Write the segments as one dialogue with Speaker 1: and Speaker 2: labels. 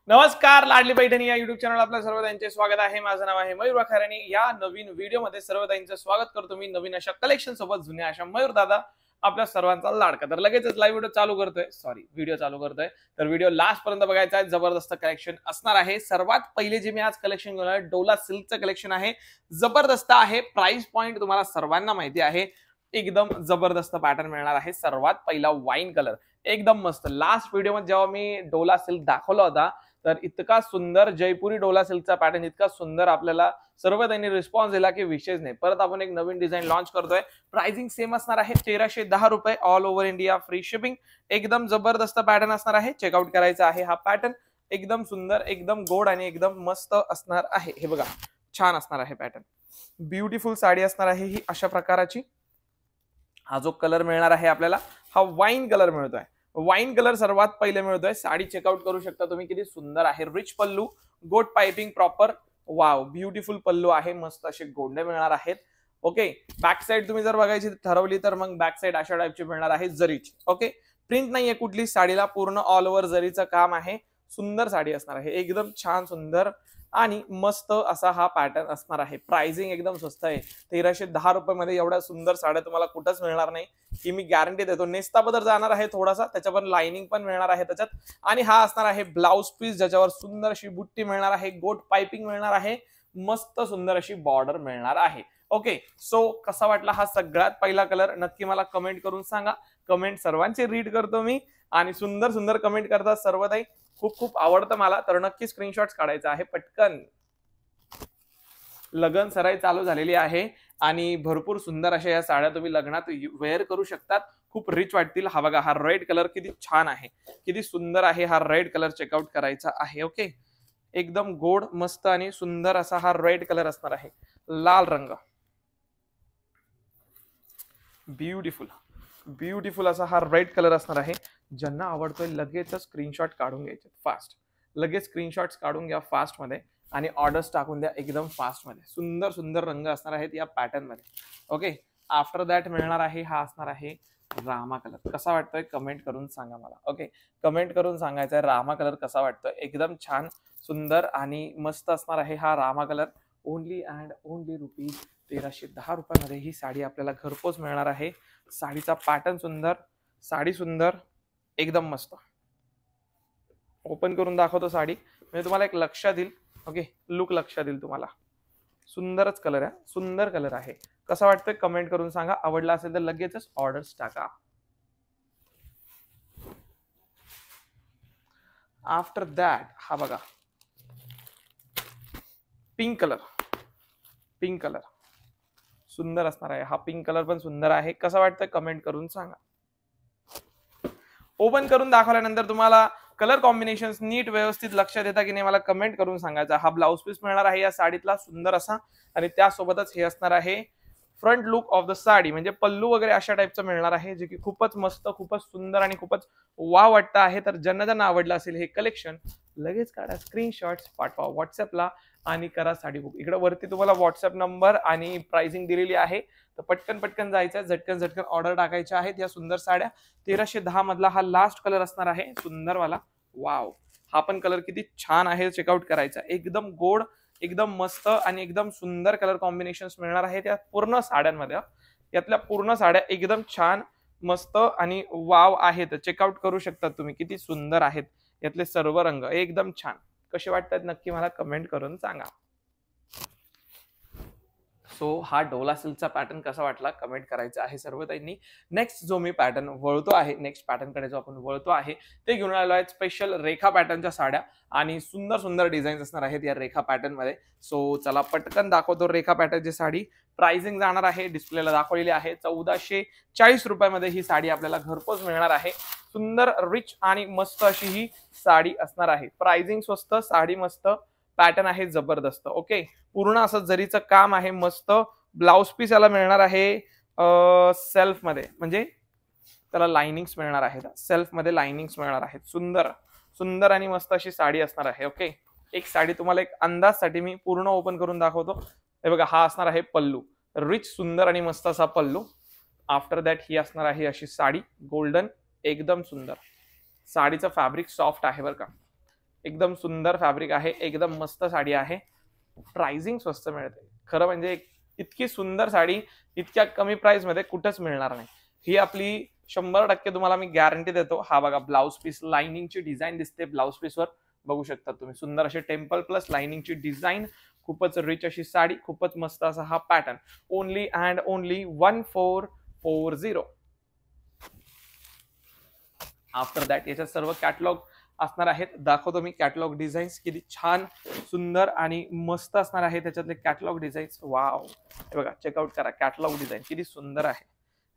Speaker 1: नमस्कार, लाडली पैठणी या YouTube channel आपल्या सर्व त्यांचे स्वागत आहे। माझं नाव आहे मयूर वाखार आणि या नवीन व्हिडिओमध्ये सर्व त्यांचं स्वागत करतो मी नवीन अशा कलेक्शन सोबत जुन्या अशा मयूर दादा आपल्या सर्वांचा लाडका। तर लगेचच लाईव्ह व्हिडिओ चालू करतोय तर व्हिडिओ लास्ट पर्यंत बघायचा आहे। जबरदस्त कलेक्शन असणार आहे। सर्वात पहिले जे मी आज कलेक्शन घेऊन आलोय डोला सिल्कचं कलेक्शन आहे। जबरदस्त आहे। प्राइस पॉइंट तुम्हाला सर्वांना माहिती आहे। एकदम जबरदस्त पॅटर्न मिळणार आहे। सर्वात पहिला वाईन कलर एकदम मस्त। लास्ट व्हिडिओ मध्ये जेव्हा मी डोला सिल्क दाखवला होता तर इतका सुंदर जयपुरी डोला सिल्कचा पॅटर्न इतका सुंदर आपल्याला सर्व त्यांनी रिस्पॉन्स दिला की विशेष नाही। परत आपण एक नवीन डिझाइन लॉन्च करतोय। प्राइसिंग सेम असणार आहे 1310 रुपये all over India free shipping. एकदम जबरदस्त पॅटर्न असणार आहे। चेकआउट करायचा आहे हा पॅटर्न। एकदम सुंदर एकदम गोड आणि एकदम मस्त असणार आहे। हे बघा छान असणार आहे पॅटर्न। ब्युटिफुल साडी असणार आहे ही अशा प्रकाराची। हा जो कलर मिळणार आहे आपल्याला हा वाईन कलर मिळतोय। वाईन कलर सर्वात पहिले मिळतोय। साडी चेकआउट करू शकता तुम्ही किती सुंदर आहे। रिच पल्लू गोट पाइपिंग प्रॉपर वाव ब्युटिफुल पल्लू आहे। मस्त असे गोंडे मिळणार आहेत। ओके बॅक साइड तुम्ही जर बघायची ठरवली तर मग बॅक साइड अशा टाइपची मिळणार आहे जरीची। ओके प्रिंट नाहीये कुठली साडीला पूर्ण ऑल ओव्हर जरीचं काम आहे। सुंदर साडी असणार आहे एकदम छान सुंदर आणि मस्त असा हा पॅटर्न असणार आहे। प्राइसिंग एकदम स्वस्त आहे 1310 रुपये मध्ये एवढ्या सुंदर साड्या तुम्हाला कुठंच मिळणार नाही ही मी गॅरंटी देतो। नेस्ता बदर जाणार आहे थोडासा त्याच्यावर लाइनिंग पण मिळणार आहे त्याच्यात आणि हा असणार आहे ब्लाउज पीस ज्याच्यावर सुंदर अशी बुट्टी मिळणार आहे। गोट पाइपिंग मिळणार आहे। मस्त सुंदर अशी बॉर्डर मिळणार आहे। ओके सो कसा वाटला हा सगळ्यात पहिला कलर नक्की मला कमेंट करून सांगा। कमेंट सर्वांचे रीड करतो मी आणि सुंदर सुंदर कमेंट करतात सर्व ताई। खूप खूप आवडतं मला तर नक्की स्क्रीनशॉट्स काढायचा आहे पटकन। लगन सराई चालू झालेली आहे आणि भरपूर सुंदर अशा या साड्या तुम्ही लग्नात वेअर करू शकतात। खूप रिच वाटतील। हा बघा हा रेड कलर किती छान आहे किती सुंदर आहे। हा रेड कलर चेकआउट करायचा आहे। ओके एकदम गोड मस्त आणि सुंदर असा हा रेड कलर असणार आहे। लाल रंग ब्युटिफुल ब्युटिफुल असा हा रेड कलर असणार आहे। ज्यांना आवडतोय लगेच स्क्रीनशॉट काढून घ्यायचे फास्ट। लगेच स्क्रीनशॉट्स काढून घ्या फास्ट मध्ये आणि ऑर्डर्स टाकून द्या एकदम फास्ट मध्ये। सुंदर सुंदर रंग असणार आहेत या पॅटर्न मध्ये। ओके आफ्टर दॅट मिळणार आहे हा असणार आहे रामा कलर। कसा वाटतोय कमेंट करून सांगा मला। ओके कमेंट करून सांगायचं आहे रामा कलर कसा वाटतोय। एकदम छान सुंदर आणि मस्त असणार आहे हा Rama colour. Only and only rupees 1310 रुपयामध्ये ही साडी आपल्याला घरपोच मिळणार आहे। साडीचा पॅटर्न सुंदर साडी सुंदर एकदम मस्त। ओपन करून दाखवतो साडी म्हणजे तुम्हाला एक लक्षात येईल। ओके लुक लक्षात येईल तुम्हाला। सुंदरच कलर आहे सुंदर कलर आहे। कसा वाटतोय कमेंट करून सांगा। आवडला असेल तर लगेचच ऑर्डर्स टाका। आफ्टर दॅट हा बघा पिंक कलर। पिंक कलर सुंदर असणार आहे। हा पिंक कलर पण सुंदर आहे। कसा वाटतोय कमेंट करून सांगा। ओपन करून दाखवल्यानंतर तुम्हाला कलर कॉम्बिनेशन्स नीट व्यवस्थित लक्षात येतात की नाही मला कमेंट करून सांगायचं। हा ब्लाउज पीस मिळणार आहे या साडीतला सुंदर असा आणि त्यासोबतच हे असणार आहे front look of the sari म्हणजे पल्लू वगैरे अशा टाइपचं मिळणार आहे जे की खूपच मस्त खूपच सुंदर आणि खूपच वाव वाटतं आहे। तर ज्यांना ज्यांना आवडलं असेल हे कलेक्शन लगेच काढा स्क्रीनशॉट्स पाठवा व्हॉट्सअपला आणि करा साडी बुक। इकडे वरती तुम्हाला व्हॉट्सअप नंबर आणि प्राइसिंग दिलेली आहे तर पटकन पटकन जायचं झटकन झटकन ऑर्डर टाकायच्या आहेत। या सुंदर साड्या 1310 मधला हा लास्ट कलर असणार आहे सुंदर वाला। वाव हा पण कलर किती छान आहे चेकआउट करायचा। एकदम गोड एकदम मस्त आणि एकदम सुंदर कलर कॉम्बिनेशन्स मिळणार आहेत या पूर्ण साड्यांमध्ये। यातल्या पूर्ण साड्या एकदम छान मस्त आणि वाव आहेत। चेकआउट करू शकता तुम्ही किती सुंदर आहेत यातले सर्व रंग एकदम छान। कसे वाटतात नक्की मला कमेंट करून सांगा। सो हा डोला सिल्कचा पॅटर्न कसा वाटला कमेंट करायचा आहे सर्व ताईंनी। नेक्स्ट जो मी पॅटर्न वळतो आहे नेक्स्ट पॅटर्न कडे जो आपण वळतो आहे ते घेऊन आलो आहे स्पेशल रेखा पॅटर्नच्या साड्या आणि सुंदर सुंदर डिझाईन्स असणार आहेत या रेखा पॅटर्न मध्ये। सो चला पटकन दाखवतो रेखा पॅटर्नची साडी। प्राइसिंग जाणार आहे डिस्प्लेला दाखवलेली आहे 1440 रुपयामध्ये ही साडी आपल्याला घरपोच मिळणार आहे। सुंदर रिच आणि मस्त अशी ही साडी असणार आहे। प्राइसिंग स्वस्त साडी मस्त पॅटर्न आहे जबरदस्त। ओके पूर्ण असं जरीचं काम आहे मस्त। ब्लाउज पीस याला मिळणार आहे सेल्फ मध्ये म्हणजे त्याला लाइनिंग्स मिळणार आहेत। सेल्फ मध्ये लाइनिंग्स मिळणार आहेत। सुंदर सुंदर आणि मस्त अशी साडी असणार आहे। ओके एक साडी तुम्हाला एक अंदाजसाठी मी पूर्ण ओपन करून दाखवतो। हे बघा हा असणार आहे पल्लू रिच सुंदर आणि मस्त असा पल्लू। आफ्टर दॅट ही असणार आहे अशी साडी गोल्डन एकदम सुंदर। साडीचं फॅब्रिक सॉफ्ट आहे बरं का एकदम सुंदर फॅब्रिक आहे, एकदम मस्त साडी आहे, प्राइसिंग स्वस्त मिळते. खरं म्हणजे इतकी सुंदर साडी इतक्या कमी प्राइस मध्ये कुठंच मिळणार नाही. ही आपली 100% तुम्हाला मी गॅरंटी देतो. हा बघा ब्लाउज पीस, लाइनिंगची डिझाईन दिसते ब्लाउज पीसवर, बघू शकता तुम्ही. सुंदर असे टेम्पल प्लस लाइनिंगची डिझाईन, खूपच रिच अशी साडी, खूपच मस्त असा हा pattern. Only and only 1440. After that याच्यात सर्व कॅटलॉग असणार आहेत. दाखवतो मी कॅटलॉग डिझाईन्स, किती छान सुंदर आणि मस्त असणार आहे त्याच्यातले कॅटलॉग डिझाईन्स. वाव, हे बघा चेकआउट करा कॅटलॉग डिझाईन किती सुंदर आहे,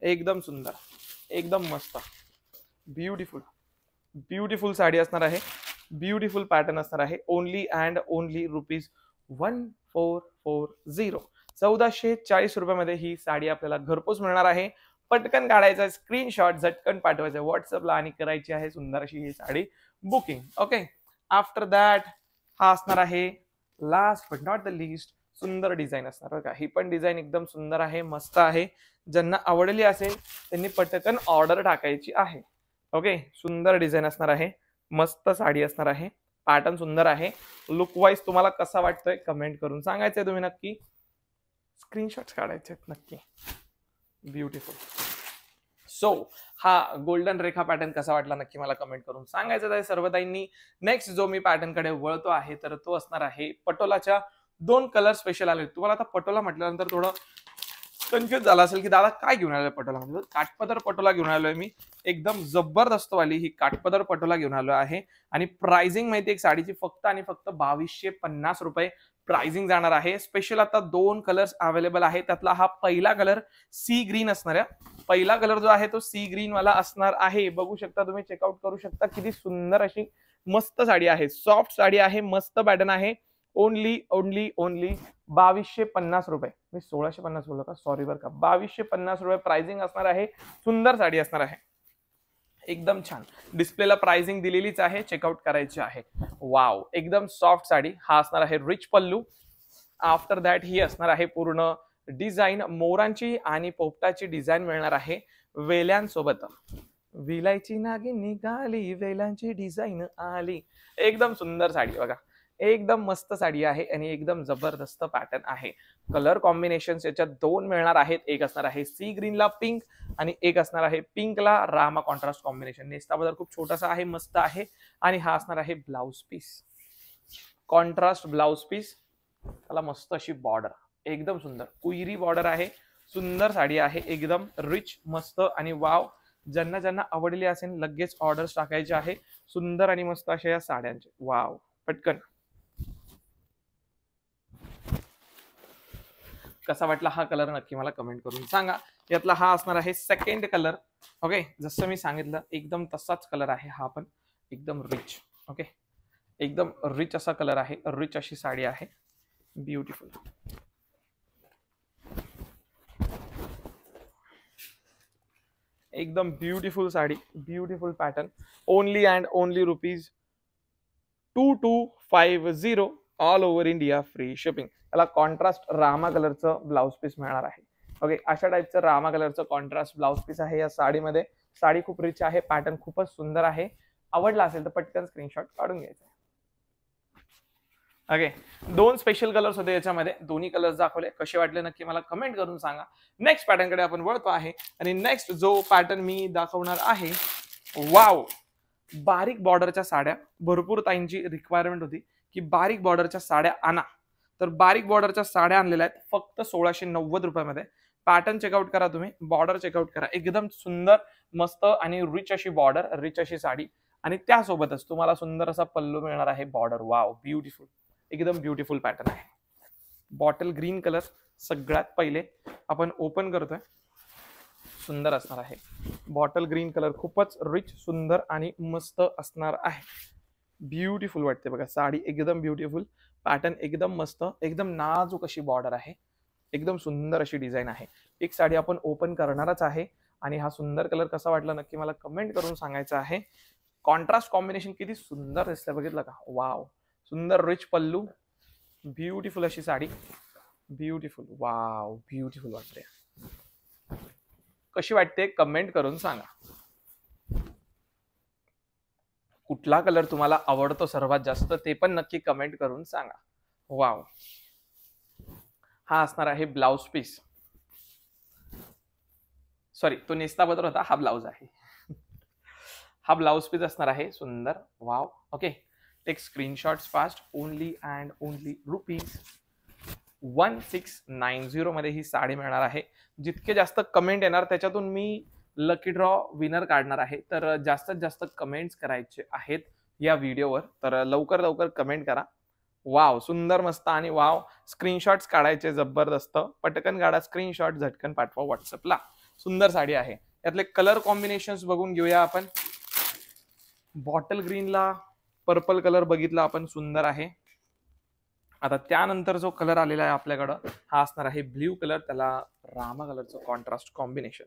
Speaker 1: एकदम सुंदर, एकदम मस्त, ब्युटिफुल ब्युटिफुल साडी असणार आहे, ब्युटिफुल पॅटर्न असणार आहे. Only and only ₹1440. 1440 रुपयामध्ये ही साडी आपल्याला घरपोच मिळणार आहे. पटकन काढायचा स्क्रीनशॉट, झटकन पाठवायचा व्हॉट्सअपला आणि करायची आहे सुंदर अशी ही sari booking. Okay, after that हा असणार आहे last but not the least सुंदर डिझाईन असणार बघा. ही पण डिझाईन एकदम सुंदर आहे, मस्त आहे. ज्यांना आवडली असेल त्यांनी पटकन ऑर्डर टाकायची आहे. ओके, सुंदर डिझाईन असणार आहे, मस्त साडी असणार आहे, पॅटर्न सुंदर आहे. लुक वाईज तुम्हाला कसा वाटतोय कमेंट करून सांगायचंय तुम्ही नक्की. स्क्रीनशॉट्स काढायचे नक्की. ब्युटिफुल. सो हा गोल्डन रेखा पॅटर्न कसा वाटला नक्की मला कमेंट करून सांगायचं आहे सर्व ताईंनी. नेक्स्ट जो मी पॅटर्न कडे वळतो आहे तर तो असणार आहे पटोलाच्या 2 कलर स्पेशल आले. तुम्हाला आता पटोला म्हटल्यानंतर थोडं कन्फ्युज झाला असेल की दादा काय घेऊन आलोय पटोला मध्ये. काठपदर पटोला घेऊन आलोय मी, एकदम जबरदस्त वाली ही काठपदर पटोला घेऊन आलो आहे. आणि प्राइसिंग माहिती एक साडीची फक्त आणि फक्त 2250 रुपये प्राइसिंग जाणार आहे. स्पेशल आता 2 कलर्स अवेलेबल आहे, त्यातला हा पहिला कलर सी ग्रीन असणार आहे. पहिला कलर जो आहे तो सी ग्रीन वाला असणार आहे. बघू शकता तुम्ही, चेकआउट करू शकता किती सुंदर अशी मस्त साडी आहे, सॉफ्ट साडी आहे, मस्त पॅटर्न आहे. ओनली ओनली ओनली 2250 रुपये. मी 1650 बोललो का, सॉरी बरं का. 2250 रुपये प्राइसिंग असणार आहे. सुंदर साडी असणार आहे, एकदम छान. डिस्प्लेला प्राइसिंग दिलेलीच आहे, चेकआउट करायची आहे. वाव, एकदम सॉफ्ट साडी. हा असणार आहे rich pallu. After that he असणार आहे पूर्ण डिझाईन मोरांची आणि पोपटाची डिझाईन मिळणार आहे वेल्यांसोबत. विलायची नागिन निघाली, वेलांची डिझाईन आली. एकदम सुंदर साडी बघा, एकदम मस्त साडी आहे आणि एकदम जबरदस्त पॅटर्न आहे. कलर कॉम्बिनेशन याच्यात 2 मिळणार आहेत. एक असणार आहे सी ग्रीनला पिंक आणि एक असणार आहे पिंकला रामा कॉन्ट्रास्ट कॉम्बिनेशन. नेस्ता बदल खूप छोटासा आहे, मस्त आहे. आणि हा असणार आहे blouse piece, contrast blouse piece. त्याला मस्त अशी बॉर्डर, एकदम सुंदर कुईरी बॉर्डर आहे. सुंदर साडी आहे, एकदम रिच मस्त. आणि वाव, ज्यांना ज्यांना आवडली असेल लगेच ऑर्डर्स टाकायचे आहे सुंदर आणि मस्त अशा या साड्यांचे. वाव, पटकन. कसा वाटला हा कलर नक्की मला कमेंट करून सांगा. यातला हा असणार आहे सेकंड कलर. ओके, जसं मी सांगितलं एकदम तसाच कलर आहे हा पण, एकदम रिच. ओके, एकदम रिच असा कलर आहे, रिच अशी साडी आहे, ब्युटिफुल. एकदम beautiful sari, beautiful pattern. Only and only ₹2250 all over India, free shipping. त्याला कॉन्ट्रास्ट रामा कलरचं ब्लाउज पीस मिळणार आहे. ओके, अशा टाईपचं रामा कलरचं कॉन्ट्रास्ट ब्लाउज पीस आहे या साडीमध्ये. साडी खूप रिच आहे, पॅटर्न खूपच सुंदर आहे. आवडला असेल तर पटकन स्क्रीनशॉट काढून घ्यायचा. ओके, 2 स्पेशल कलर्स होते याच्यामध्ये, दोन्ही कलर्स दाखवले. कसे वाटले नक्की मला कमेंट करून सांगा. नेक्स्ट पॅटर्न कडे आपण वळतो आहे आणि नेक्स्ट जो पॅटर्न मी दाखवणार आहे, वाव, बारीक बॉर्डरच्या साड्या. भरपूर ताईंची रिक्वायरमेंट होती की बारीक बॉर्डरच्या साड्या आणा, तर बारीक बॉर्डरच्या साड्या आणलेल्या आहेत फक्त 1690 रुपयामध्ये. पॅटर्न चेकआउट करा तुम्ही, बॉर्डर चेकआउट करा. एकदम सुंदर मस्त आणि रिच अशी बॉर्डर, रिच अशी साडी. आणि त्यासोबतच तुम्हाला सुंदर असा पल्लू मिळणार आहे, बॉर्डर. वाव, ब्युटिफुल, एकदम ब्युटिफुल पॅटर्न आहे. बॉटल ग्रीन कलर सगळ्यात पहिले आपण ओपन करतोय. सुंदर असणार आहे बॉटल ग्रीन कलर, खूपच रिच, सुंदर आणि मस्त असणार आहे. ब्युटिफुल वाटते बघा साडी, एकदम ब्युटिफुल पॅटर्न, एकदम मस्त, एकदम नाजूक अशी बॉर्डर आहे, एकदम सुंदर अशी डिझाईन आहे. एक साडी आपण ओपन करणारच आहे आणि हा सुंदर कलर कसा वाटला नक्की मला कमेंट करून सांगायचं आहे. कॉन्ट्रास्ट कॉम्बिनेशन किती सुंदर दिसतंय बघितलं का. वाव, सुंदर रिच पल्लू, ब्युटिफुल अशी साडी, ब्युटिफुल. वाव, ब्युटिफुल वाटते. कशी वाटते कमेंट करून सांगा. कुठला कलर तुम्हाला आवडतो सर्वात जास्त ते पण नक्की कमेंट करून सांगा. वाव, हा असणार आहे ब्लाउज पीस. सॉरी, तो नेस्ता बदल होता, हा ब्लाउज आहे. हा ब्लाउज पीस असणार आहे सुंदर. Wow. Okay, take screenshots fast. Only and only ₹1690 मध्ये ही साडी मिळणार आहे. जितके जास्त कमेंट येणार त्याच्यातून मी लकी ड्रॉ विनर काढणार आहे. तर जास्तीत जास्त कमेंट्स करायचे आहेत या व्हिडिओवर, तर लवकर लवकर कमेंट करा. वाव, सुंदर मस्त. आणि वाव, स्क्रीनशॉट्स काढायचे जबरदस्त. पटकन काढा स्क्रीनशॉट, झटकन पाठवा व्हॉट्सअपला. सुंदर साडी आहे. यातले कलर कॉम्बिनेशन्स बघून घेऊया आपण. बॉटल ग्रीनला पर्पल कलर बघितला आपण, सुंदर आहे. आता त्यानंतर जो कलर आलेला आहे आपल्याकडं, हा असणार आहे ब्ल्यू कलर. त्याला रामा कलरचं कॉन्ट्रास्ट कॉम्बिनेशन.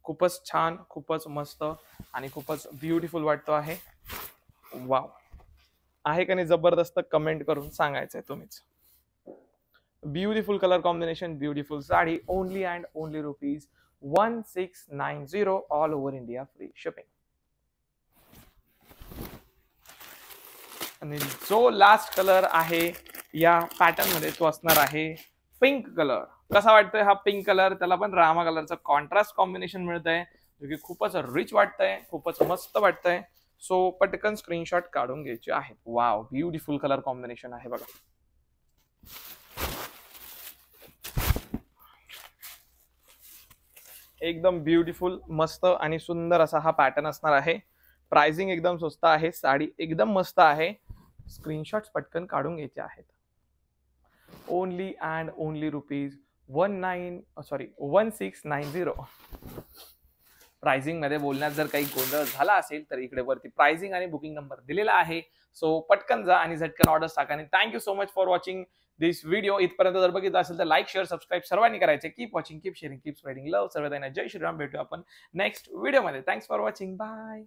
Speaker 1: खूपच छान, खूपच मस्त आणि खूपच ब्युटिफुल वाटतो आहे. वाव, आहे का नाही जबरदस्त? कमेंट करून सांगायचंय तुम्हीच. Beautiful colour combination, beautiful sari. Only and only ₹1690 all over India, free shipping. आणि जो लास्ट कलर आहे या पॅटर्न मध्ये तो असणार आहे पिंक कलर. कसा वाटतोय हा पिंक कलर? त्याला पण रामा कलरचं कॉन्ट्रास्ट कॉम्बिनेशन मिळतंय, जो की खूपच रिच वाटतंय, खूपच मस्त वाटतंय. सो पटकन स्क्रीनशॉट काढून घ्यायचे आहेत. वाव, ब्युटिफुल कलर कॉम्बिनेशन आहे बघा. एकदम ब्युटिफुल, मस्त आणि सुंदर असा हा पॅटर्न असणार आहे. प्राइसिंग एकदम स्वस्त आहे, साडी एकदम मस्त आहे. स्क्रीनशॉट्स पटकन काढून घ्यायचे आहेत. Only and only ₹1690. प्राइसिंग मध्ये बोलण्यात जर काही गोंधळ झाला असेल तर इकडे वरती प्राइसिंग आणि बुकिंग नंबर दिलेला आहे. सो पटकन जा आणि झटकन ऑर्डर टाका. आणि thank you so much for watching this video. इथपर्यंत जर बघितलं असेल तर लाईक, शेअर, सबस्क्राईब सर्वांनी करायचे. Keep watching, keep sharing, keep spreading love. सर्वजण जय श्रीराम. भेटू आपण नेक्स्ट व्हिडिओमध्ये. Thanks for watching. बाय.